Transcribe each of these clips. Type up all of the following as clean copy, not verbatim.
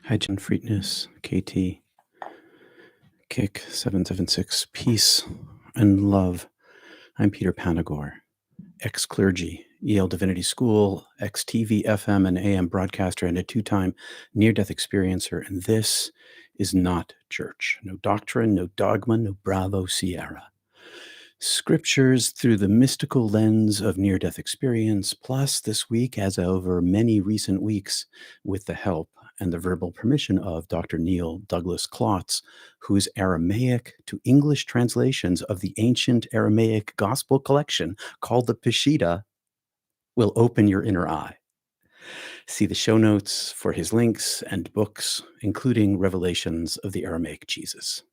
Hi, John Freetness, KT, Kick 776, Peace and Love. I'm Peter Panagore, ex-clergy, Yale Divinity School, ex-TV, FM, and AM broadcaster, and a two-time near-death experiencer. And this is not church. No doctrine, no dogma, no Bravo Sierra. Scriptures through the mystical lens of near-death experience, plus this week, as over many recent weeks, with the help and the verbal permission of Dr. Neil Douglas Klotz, whose Aramaic to English translations of the ancient Aramaic gospel collection called the Peshitta will open your inner eye. See the show notes for his links and books, including Revelations of the Aramaic Jesus.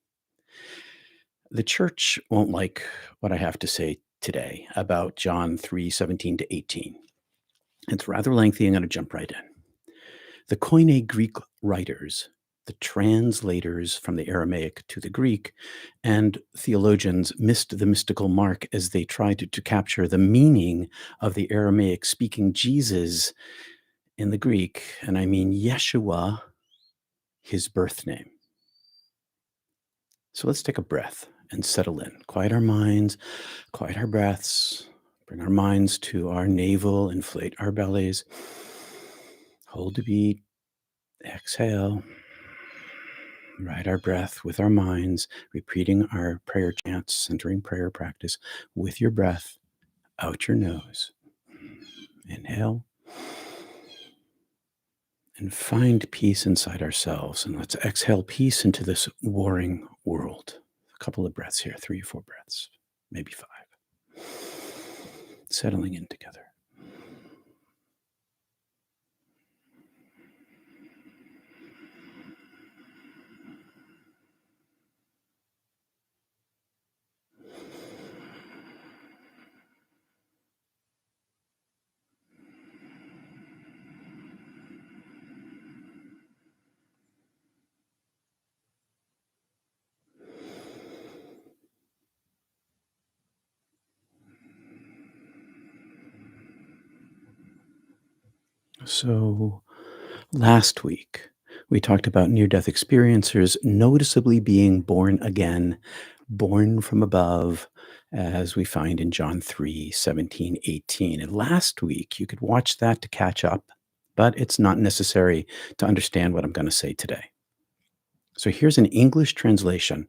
The church won't like what I have to say today about John 3:17 to 18. It's rather lengthy. I'm going to jump right in. The Koine Greek writers, the translators from the Aramaic to the Greek, and theologians missed the mystical mark as they tried to capture the meaning of the Aramaic speaking Jesus in the Greek, and I mean Yeshua, his birth name. So let's take a breath and settle in. Quiet our minds, quiet our breaths, bring our minds to our navel, inflate our bellies, hold the beat, exhale, ride our breath with our minds, repeating our prayer chants, centering prayer practice with your breath out your nose. Inhale and find peace inside ourselves. And let's exhale peace into this warring world. A couple of breaths here, 3 or 4 breaths, maybe 5. Settling in together. So last week, we talked about near-death experiencers noticeably being born again, born from above, as we find in John 3:17, 18. And last week, you could watch that to catch up, but it's not necessary to understand what I'm going to say today. So here's an English translation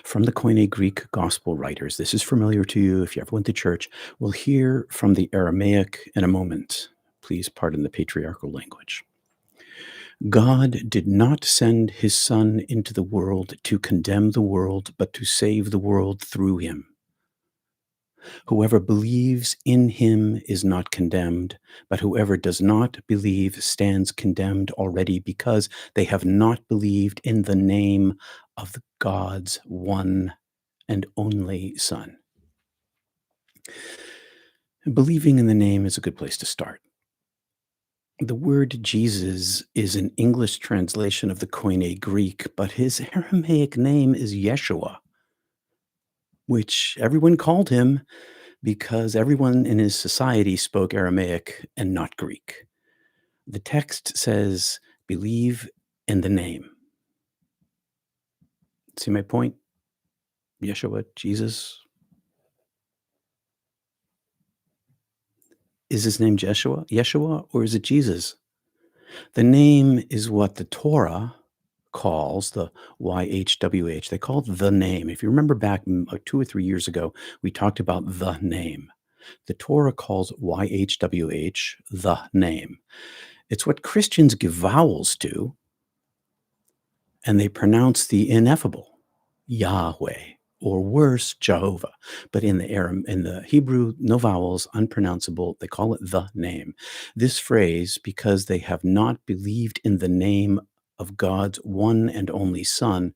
from the Koine Greek gospel writers. This is familiar to you if you ever went to church. We'll hear from the Aramaic in a moment. Please pardon the patriarchal language. God did not send his Son into the world to condemn the world, but to save the world through him. Whoever believes in him is not condemned, but whoever does not believe stands condemned already because they have not believed in the name of the God's one and only Son. Believing in the name is a good place to start. The word Jesus is an English translation of the Koine Greek, but his Aramaic name is Yeshua, which everyone called him because everyone in his society spoke Aramaic and not Greek. The text says, believe in the name. See my point? Yeshua, Jesus. Is his name Yeshua, or is it Jesus? The name is what the Torah calls the YHWH. They call it the name. If you remember back 2 or 3 years ago, we talked about the name. The Torah calls YHWH the name. It's what Christians give vowels to, and they pronounce the ineffable, Yahweh, or worse, Jehovah. But in the Hebrew, no vowels, unpronounceable. They call it the name. This phrase, because they have not believed in the name of God's one and only Son,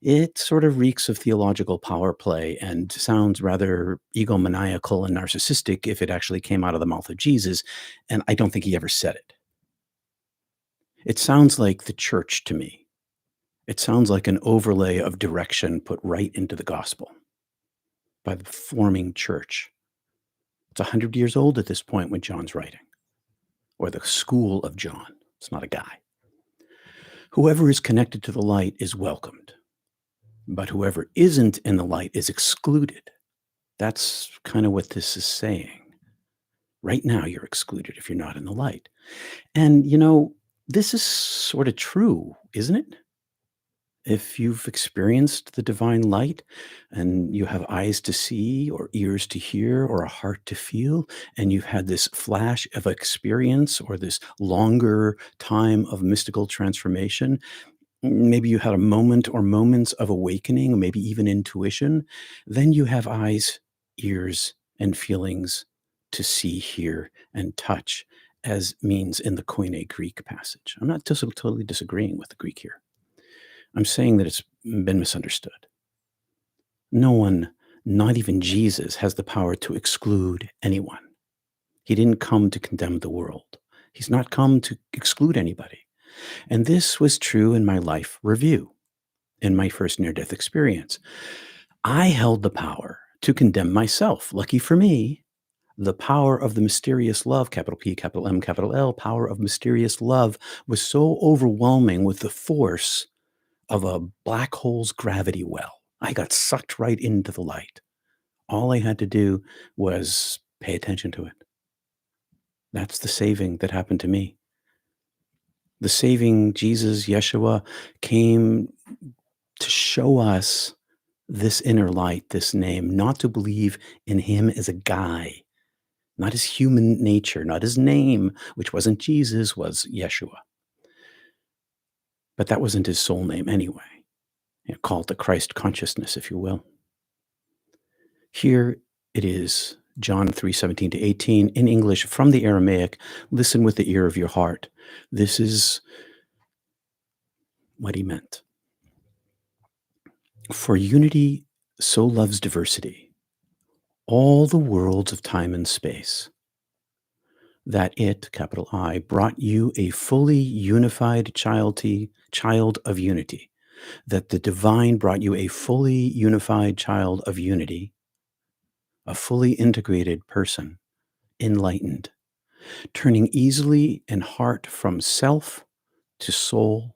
it sort of reeks of theological power play and sounds rather egomaniacal and narcissistic if it actually came out of the mouth of Jesus. And I don't think he ever said it. It sounds like the church to me. It sounds like an overlay of direction put right into the gospel by the forming church. It's 100 years old at this point when John's writing, or the school of John. It's not a guy. Whoever is connected to the light is welcomed, but whoever isn't in the light is excluded. That's kind of what this is saying. Right now, you're excluded if you're not in the light. And, this is sort of true, isn't it? If you've experienced the divine light and you have eyes to see or ears to hear or a heart to feel, and you've had this flash of experience or this longer time of mystical transformation, maybe you had a moment or moments of awakening, maybe even intuition, then you have eyes, ears, and feelings to see, hear, and touch as means in the Koine Greek passage. I'm not totally disagreeing with the Greek here. I'm saying that it's been misunderstood. No one, not even Jesus, has the power to exclude anyone. He didn't come to condemn the world. He's not come to exclude anybody. And this was true in my life review, in my first near-death experience. I held the power to condemn myself. Lucky for me, the power of the mysterious love, capital P, capital M, capital L, power of mysterious love was so overwhelming with the force of a black hole's gravity well. I got sucked right into the light. All I had to do was pay attention to it. That's the saving that happened to me. The saving Jesus, Yeshua, came to show us this inner light, this name, not to believe in him as a guy, not his human nature, not his name, which wasn't Jesus, was Yeshua. But that wasn't his soul name anyway. Call it the Christ consciousness, if you will. Here it is, John 3:17 to 18, in English from the Aramaic. Listen with the ear of your heart. This is what he meant. For unity so loves diversity, all the worlds of time and space, that it, capital I, brought you a fully unified child of unity, that the divine brought you a fully unified child of unity, a fully integrated person, enlightened, turning easily in heart from self to soul,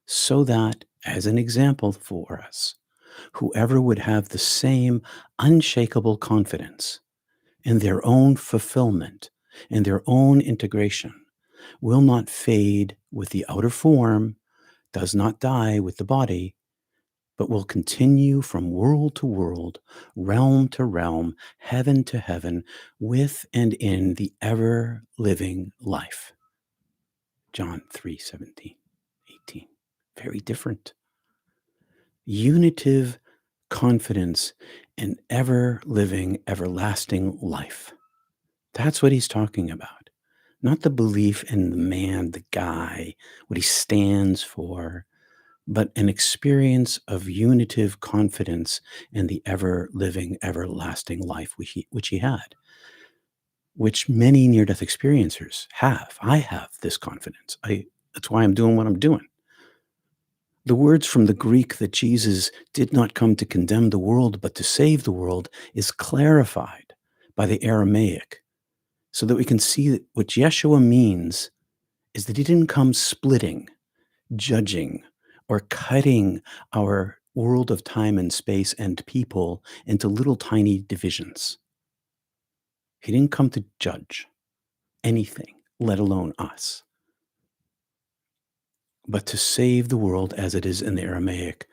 so that, as an example for us, whoever would have the same unshakable confidence in their own fulfillment, in their own integration, will not fade with the outer form, does not die with the body, but will continue from world to world, realm to realm, heaven to heaven, with and in the ever living life. John 3:17, 18. Very different. Unitive confidence in ever living, everlasting life. That's what he's talking about. Not the belief in the man, the guy, what he stands for, but an experience of unitive confidence in the ever living, everlasting life which he had, which many near death experiencers have. I have this confidence. That's why I'm doing what I'm doing. The words from the Greek that Jesus did not come to condemn the world, but to save the world is clarified by the Aramaic so that we can see that what Yeshua means is that he didn't come splitting, judging, or cutting our world of time and space and people into little tiny divisions. He didn't come to judge anything, let alone us, but to save the world as it is in the Aramaic,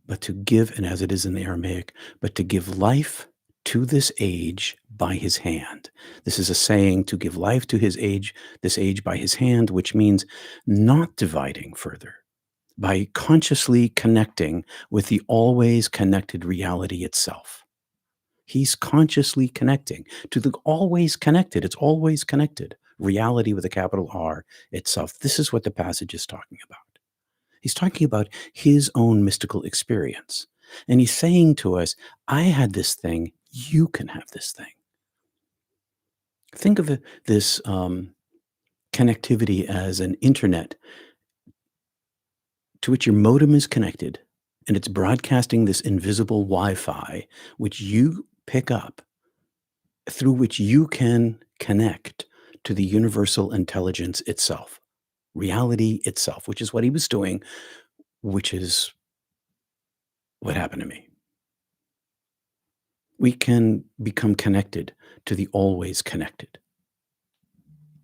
but to give, and as it is in the Aramaic, but to give life to this age by his hand. This is a saying, to give life to this age by his hand, which means not dividing further, by consciously connecting with the always connected reality itself. He's consciously connecting to the always connected. It's always connected. Reality with a capital R itself. This is what the passage is talking about. He's talking about his own mystical experience. And he's saying to us, I had this thing, you can have this thing. Think of this connectivity as an internet to which your modem is connected, and it's broadcasting this invisible Wi-Fi, which you pick up, through which you can connect to the universal intelligence itself. reality itself, which is what he was doing, which is what happened to me. We can become connected to the always connected.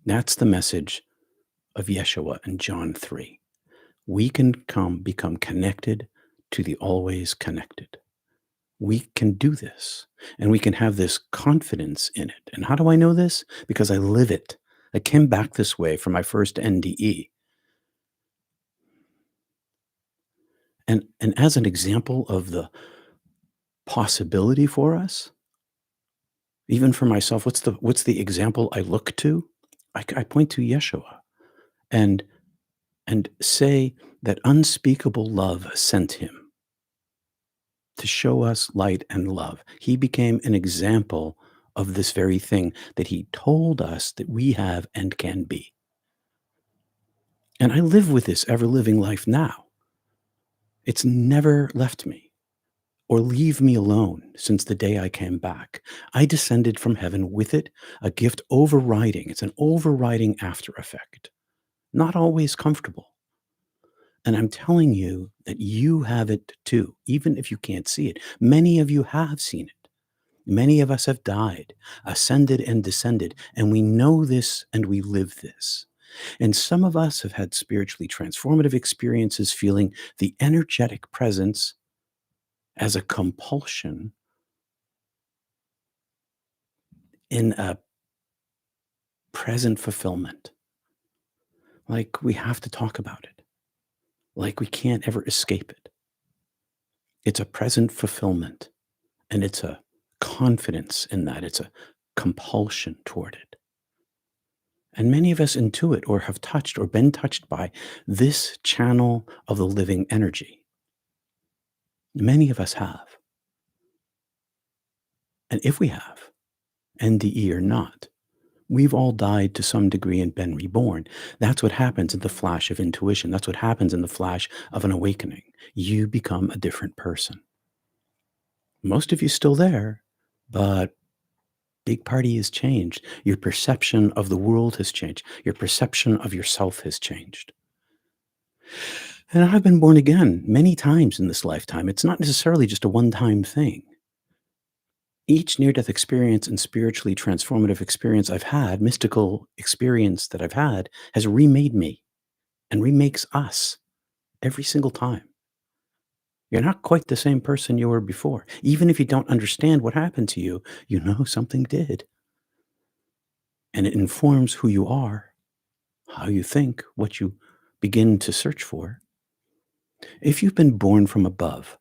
That's the message of Yeshua in John 3. We can become connected to the always connected. We can do this, and we can have this confidence in it. And how do I know this? Because I live it. I came back this way for my first NDE. And as an example of the possibility for us, even for myself, what's the example I look to? I point to Yeshua and say that unspeakable love sent him to show us light and love. He became an example of this very thing that he told us that we have and can be. And I live with this ever living life now. It's never left me or leave me alone since the day I came back. I descended from heaven with it, a gift overriding. It's an overriding after effect, not always comfortable. And I'm telling you that you have it too, even if you can't see it. Many of you have seen it. Many of us have died, ascended and descended, and we know this and we live this. And some of us have had spiritually transformative experiences, feeling the energetic presence as a compulsion in a present fulfillment. Like we have to talk about it, like we can't ever escape it. It's a present fulfillment, and it's a confidence in that. It's a compulsion toward it. And many of us intuit or have touched or been touched by this channel of the living energy. Many of us have. And if we have, NDE or not, we've all died to some degree and been reborn. That's what happens in the flash of intuition. That's what happens in the flash of an awakening. You become a different person. Most of you still there, but big party has changed. Your perception of the world has changed. Your perception of yourself has changed. And I've been born again many times in this lifetime. It's not necessarily just a one-time thing. Each near-death experience and spiritually transformative experience I've had, mystical experience that I've had, has remade me and remakes us every single time. You're not quite the same person you were before. Even if you don't understand what happened to you, you know something did. And it informs who you are, how you think, what you begin to search for. If you've been born from above,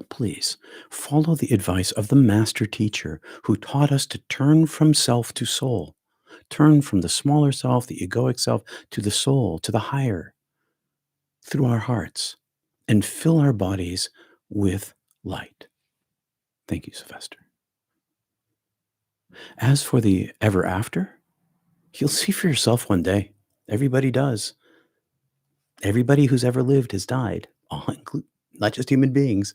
please follow the advice of the master teacher who taught us to turn from self to soul, turn from the smaller self, the egoic self, to the soul, to the higher, through our hearts, and fill our bodies with light. Thank you, Sylvester. As for the ever after, you'll see for yourself one day. Everybody does. Everybody who's ever lived has died, not just human beings.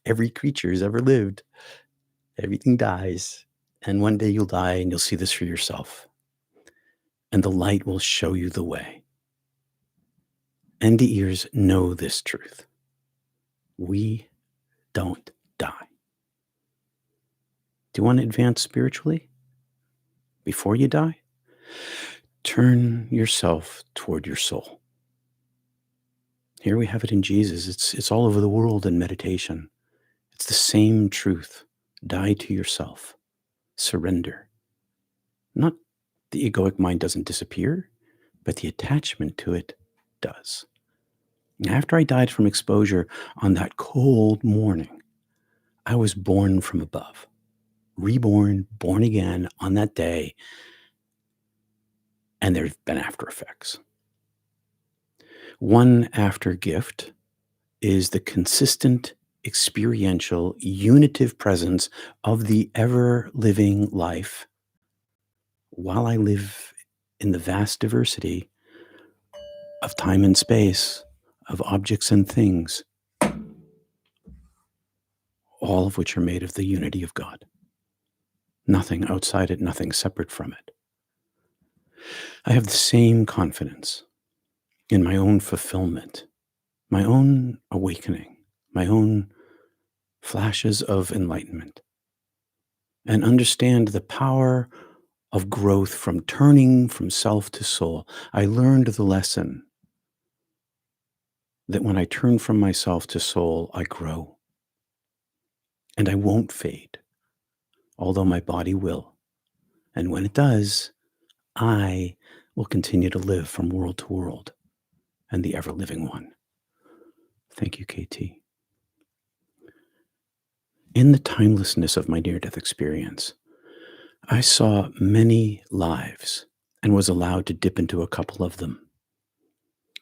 Every creature who's ever lived. Everything dies. And one day you'll die and you'll see this for yourself. And the light will show you the way. And the ears know this truth. We don't die. Do you want to advance spiritually before you die? Turn yourself toward your soul. Here we have it in Jesus. It's all over the world in meditation. It's the same truth. Die to yourself. Surrender. Not the egoic mind doesn't disappear, but the attachment to it does. After I died from exposure on that cold morning, I was born from above, reborn, born again on that day, and there have been after effects. One after gift is the consistent, experiential, unitive presence of the ever-living life while I live in the vast diversity of time and space, of objects and things, all of which are made of the unity of God. Nothing outside it, nothing separate from it. I have the same confidence in my own fulfillment, my own awakening, my own flashes of enlightenment, and understand the power of growth from turning from self to soul. I learned the lesson that when I turn from myself to soul, I grow and I won't fade, although my body will. And when it does, I will continue to live from world to world and the ever living one. Thank you, KT. In the timelessness of my near death experience, I saw many lives and was allowed to dip into a couple of them.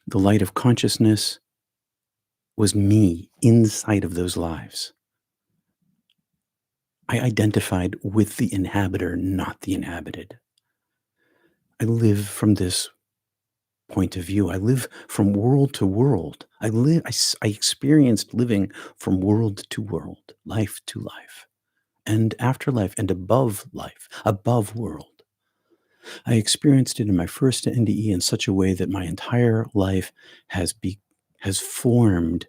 The light of consciousness was me inside of those lives. I identified with the inhabitor, not the inhabited. I live from this point of view. I live from world to world. I experienced living from world to world, life to life, and afterlife, and above life, above world. I experienced it in my first NDE in such a way that my entire life has formed.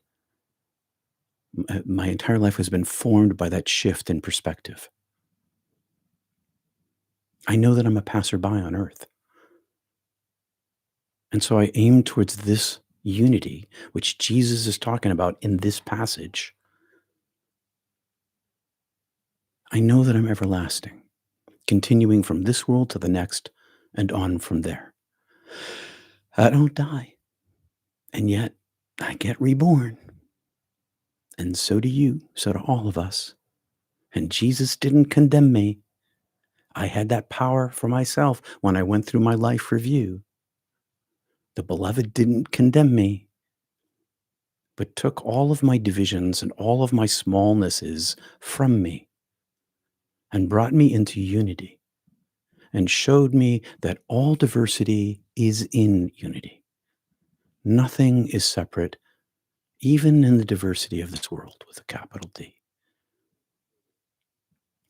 My entire life has been formed by that shift in perspective. I know that I'm a passerby on earth. And so I aim towards this unity, which Jesus is talking about in this passage. I know that I'm everlasting, continuing from this world to the next and on from there. I don't die, and yet I get reborn. And so do you, so do all of us. And Jesus didn't condemn me. I had that power for myself when I went through my life review. The beloved didn't condemn me, but took all of my divisions and all of my smallnesses from me and brought me into unity and showed me that all diversity is in unity. Nothing is separate, even in the diversity of this world with a capital D.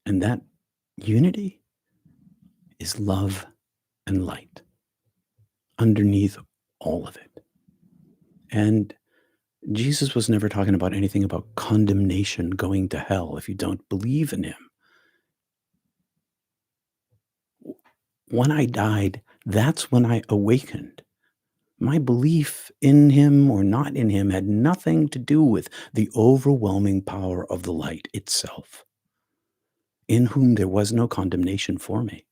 And that unity is love and light underneath all of it. And Jesus was never talking about anything about condemnation, going to hell if you don't believe in him. When I died, that's when I awakened. My belief in him or not in him had nothing to do with the overwhelming power of the light itself, in whom there was no condemnation for me.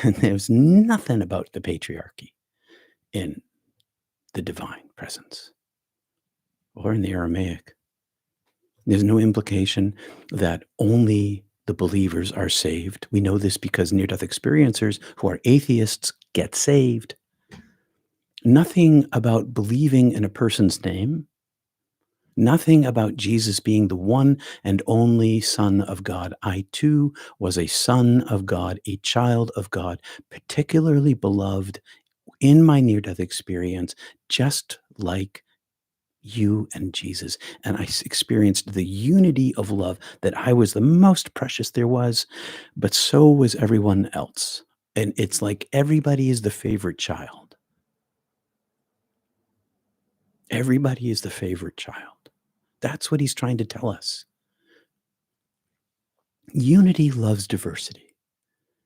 And there's nothing about the patriarchy in the divine presence or in the Aramaic. There's no implication that only the believers are saved. We know this because near-death experiencers who are atheists get saved. Nothing about believing in a person's name. Nothing about Jesus being the one and only Son of God. I too was a son of God, a child of God, particularly beloved in my near-death experience, just like you and Jesus. And I experienced the unity of love, that I was the most precious there was, but so was everyone else. And it's like everybody is the favorite child. Everybody is the favorite child. That's what he's trying to tell us. Unity loves diversity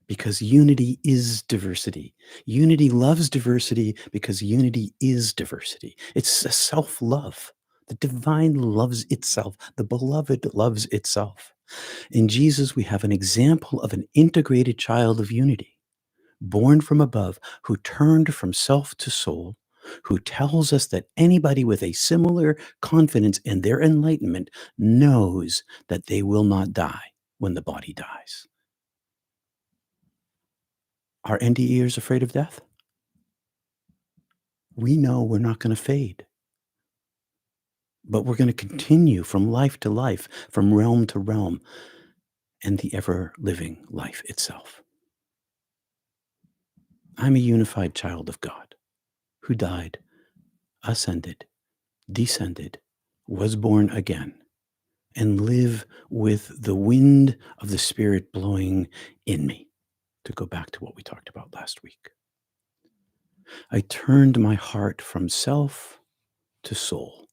because unity is diversity. Unity loves diversity because unity is diversity. It's a self-love. The divine loves itself. The beloved loves itself. In Jesus, we have an example of an integrated child of unity, born from above, who turned from self to soul, who tells us that anybody with a similar confidence in their enlightenment knows that they will not die when the body dies. Are NDEers afraid of death? We know we're not going to fade, but we're going to continue from life to life, from realm to realm, and the ever-living life itself. I'm a unified child of God who died, ascended, descended, was born again, and live with the wind of the Spirit blowing in me, to go back to what we talked about last week. I turned my heart from self to soul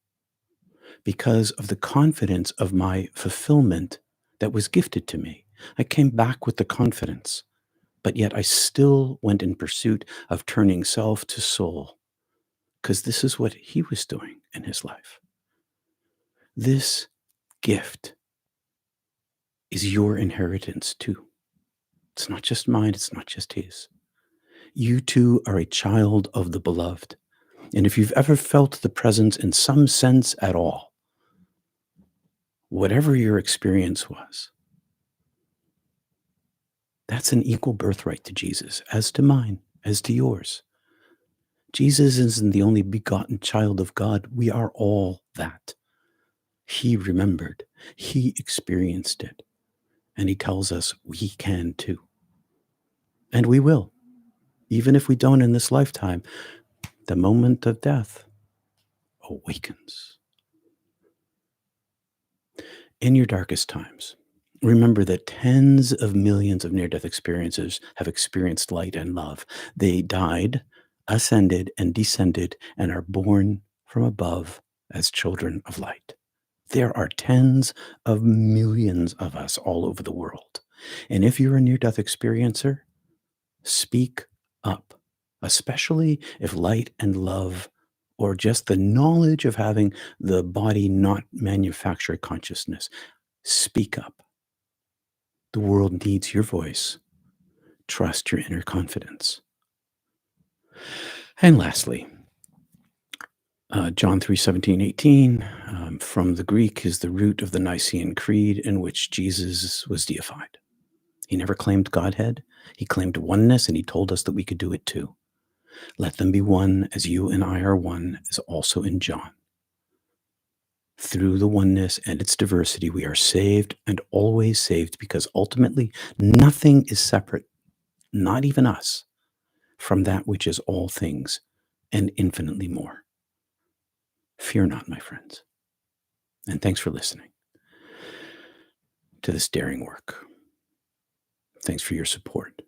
because of the confidence of my fulfillment that was gifted to me. I came back with the confidence, but yet I still went in pursuit of turning self to soul because this is what he was doing in his life. This gift is your inheritance too. It's not just mine, it's not just his. You too are a child of the beloved. And if you've ever felt the presence in some sense at all, whatever your experience was, that's an equal birthright to Jesus, as to mine, as to yours. Jesus isn't the only begotten child of God. We are all that. He remembered, he experienced it, and he tells us we can too. And we will, even if we don't in this lifetime. The moment of death awakens. In your darkest times, remember that tens of millions of near-death experiences have experienced light and love. They died, ascended, and descended, and are born from above as children of light. There are tens of millions of us all over the world. And if you're a near-death experiencer, speak up, especially if light and love, or just the knowledge of having the body not manufacture consciousness. Speak up. The world needs your voice. Trust your inner confidence. And lastly, John 3:17-18, from the Greek is the root of the Nicene Creed in which Jesus was deified. He never claimed Godhead. He claimed oneness, and he told us that we could do it too. Let them be one as you and I are one, is also in John. Through the oneness and its diversity, we are saved and always saved because ultimately nothing is separate, not even us, from that which is all things and infinitely more. Fear not, my friends. And thanks for listening to this daring work. Thanks for your support.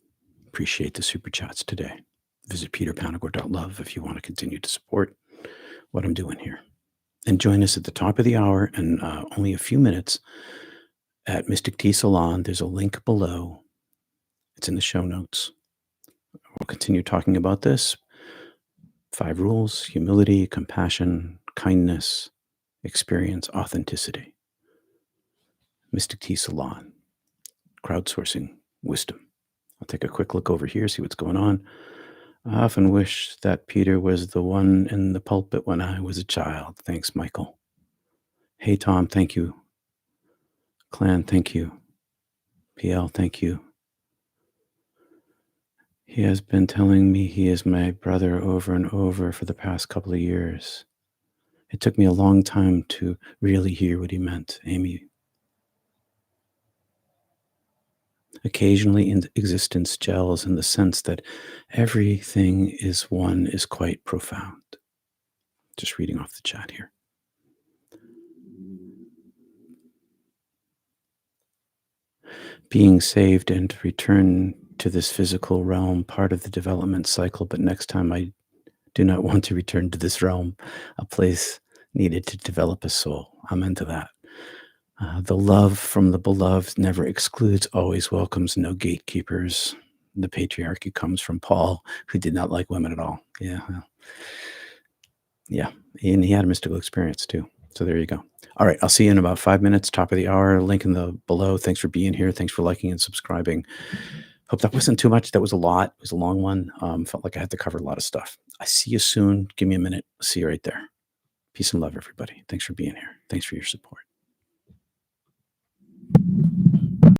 Appreciate the super chats today. Visit peterpanagore.love if you want to continue to support what I'm doing here. And join us at the top of the hour and only a few minutes at Mystic Tea Salon. There's a link below. It's in the show notes. We'll continue talking about this. 5 rules: humility, compassion, kindness, experience, authenticity. Mystic Tea Salon. Crowdsourcing wisdom. I'll take a quick look over here, see what's going on. I often wish that Peter was the one in the pulpit when I was a child. Thanks, Michael. Hey, Tom, thank you. Clan, thank you. PL, thank you. He has been telling me he is my brother over and over for the past couple of years. It took me a long time to really hear what he meant, Amy. Occasionally, existence gels in the sense that everything is one is quite profound. Just reading off the chat here. Being saved and return to this physical realm, part of the development cycle, but next time I do not want to return to this realm, a place needed to develop a soul. I'm into that. The love from the beloved never excludes, always welcomes, no gatekeepers. The patriarchy comes from Paul, who did not like women at all. Yeah. Yeah. And he had a mystical experience too. So there you go. All right. I'll see you in about 5 minutes, top of the hour, link in the below. Thanks for being here. Thanks for liking and subscribing. Hope that wasn't too much. That was a lot. It was a long one. Felt like I had to cover a lot of stuff. I see you soon. Give me a minute. See you right there. Peace and love, everybody. Thanks for being here. Thanks for your support.